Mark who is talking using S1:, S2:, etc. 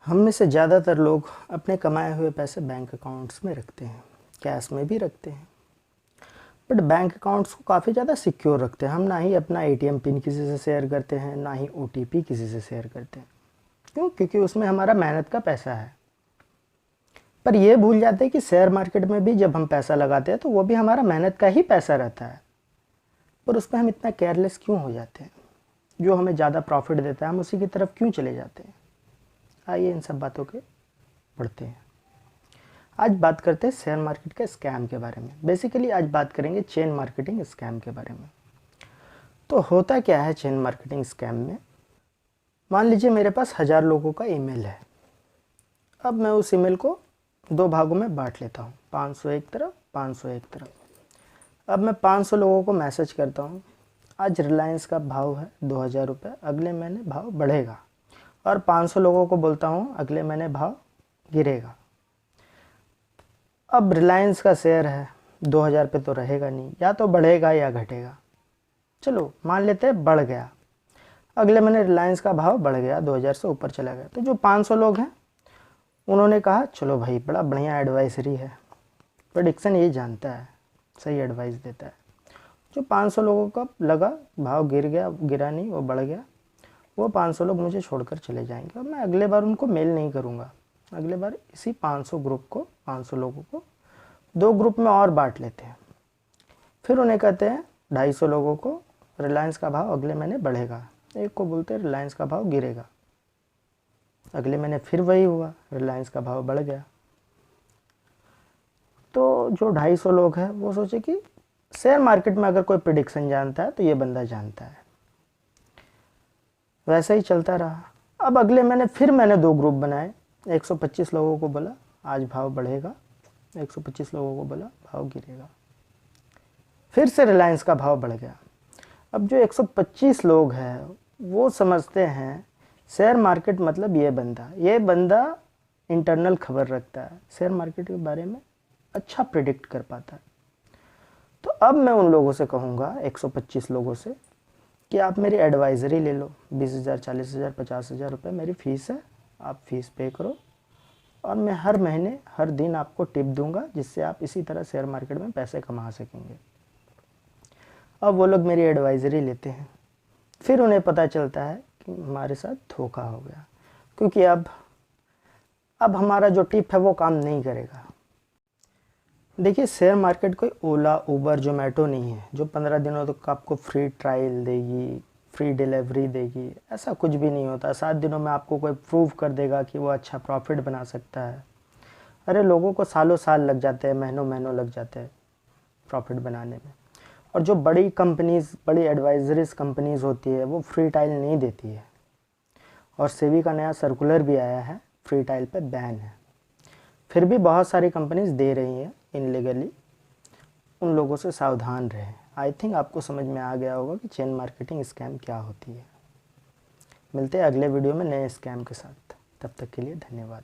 S1: हम में से ज़्यादातर लोग अपने कमाए हुए पैसे बैंक अकाउंट्स में रखते हैं, कैश में भी रखते हैं। बट बैंक अकाउंट्स को काफ़ी ज़्यादा सिक्योर रखते हैं। हम ना ही अपना एटीएम पिन किसी से शेयर करते हैं, ना ही ओटीपी किसी से शेयर करते हैं। क्यों? क्योंकि उसमें हमारा मेहनत का पैसा है। पर ये भूल जाते हैं कि शेयर मार्केट में भी जब हम पैसा लगाते हैं तो वो भी हमारा मेहनत का ही पैसा रहता है। पर उस पर हम इतना केयरलेस क्यों हो जाते हैं? जो हमें ज़्यादा प्रॉफिट देता है हम उसी की तरफ क्यों चले जाते हैं? आइए इन सब बातों के पढ़ते हैं। आज बात करते हैं शेयर मार्केट के स्कैम के बारे में। बेसिकली आज बात करेंगे चेन मार्केटिंग स्कैम के बारे में। तो होता क्या है चेन मार्केटिंग स्कैम में? मान लीजिए मेरे पास 1000 लोगों का ईमेल है। अब मैं उस ईमेल को 2 भागों में बांट लेता हूँ, 500 एक तरफ, 500 एक तरफ। अब मैं 500 लोगों को मैसेज करता हूँ, आज रिलायंस का भाव है 2000 रुपये, अगले महीने भाव बढ़ेगा। और 500 लोगों को बोलता हूँ अगले महीने भाव गिरेगा। अब रिलायंस का शेयर है 2000 पे तो रहेगा नहीं, या तो बढ़ेगा या घटेगा। चलो मान लेते हैं बढ़ गया, अगले महीने रिलायंस का भाव बढ़ गया, 2000 से ऊपर चला गया। तो जो 500 लोग हैं उन्होंने कहा चलो भाई बड़ा बढ़िया एडवाइजरी है, प्रेडिक्शन ये जानता है, सही एडवाइस देता है। जो 500 लोगों का लगा भाव गिर गया, गिरा नहीं, वो बढ़ गया, वो 500 लोग मुझे छोड़कर चले जाएंगे और मैं अगले बार उनको मेल नहीं करूँगा। अगले बार इसी 500 ग्रुप को, 500 लोगों को 2 ग्रुप में और बांट लेते हैं। फिर उन्हें कहते हैं 250 लोगों को रिलायंस का भाव अगले महीने बढ़ेगा, एक को बोलते हैं रिलायंस का भाव गिरेगा। अगले महीने फिर वही हुआ, रिलायंस का भाव बढ़ गया। तो जो 250 लोग हैं वो सोचे कि शेयर मार्केट में अगर कोई प्रेडिक्शन जानता है तो ये बंदा जानता है। वैसा ही चलता रहा। अब अगले महीने फिर मैंने 2 ग्रुप बनाए, 125 लोगों को बोला आज भाव बढ़ेगा, 125 लोगों को बोला भाव गिरेगा। फिर से रिलायंस का भाव बढ़ गया। अब जो 125 लोग हैं वो समझते हैं शेयर मार्केट मतलब ये बंदा इंटरनल खबर रखता है, शेयर मार्केट के बारे में अच्छा प्रिडिक्ट कर पाता है। तो अब मैं उन लोगों से कहूँगा, 125 लोगों से, कि आप मेरी एडवाइज़री ले लो, 20,000, 40,000, 50,000 रुपये मेरी फ़ीस है, आप फ़ीस पे करो और मैं हर महीने हर दिन आपको टिप दूंगा, जिससे आप इसी तरह शेयर मार्केट में पैसे कमा सकेंगे। अब वो लोग मेरी एडवाइज़री लेते हैं। फिर उन्हें पता चलता है कि हमारे साथ धोखा हो गया, क्योंकि अब हमारा जो टिप है वो काम नहीं करेगा। देखिए शेयर मार्केट कोई ओला, उबर, जोमेटो नहीं है जो 15 दिनों तक आपको फ्री ट्रायल देगी, फ्री डिलीवरी देगी। ऐसा कुछ भी नहीं होता। 7 दिनों में आपको कोई प्रूव कर देगा कि वो अच्छा प्रॉफिट बना सकता है। अरे लोगों को सालों साल लग जाते हैं, महीनों महीनों लग जाते हैं प्रॉफिट बनाने में। और जो बड़ी कंपनीज़, बड़ी एडवाइजरीज कंपनीज़ होती है वो फ्री ट्रायल नहीं देती है। और सेबी का नया सर्कुलर भी आया है, फ्री ट्रायल पे बैन है। फिर भी बहुत सारी कंपनीज दे रही हैं इनलीगली। उन लोगों से सावधान रहें। आई थिंक आपको समझ में आ गया होगा कि चेन मार्केटिंग स्कैम क्या होती है। मिलते हैं अगले वीडियो में नए स्कैम के साथ। तब तक के लिए धन्यवाद।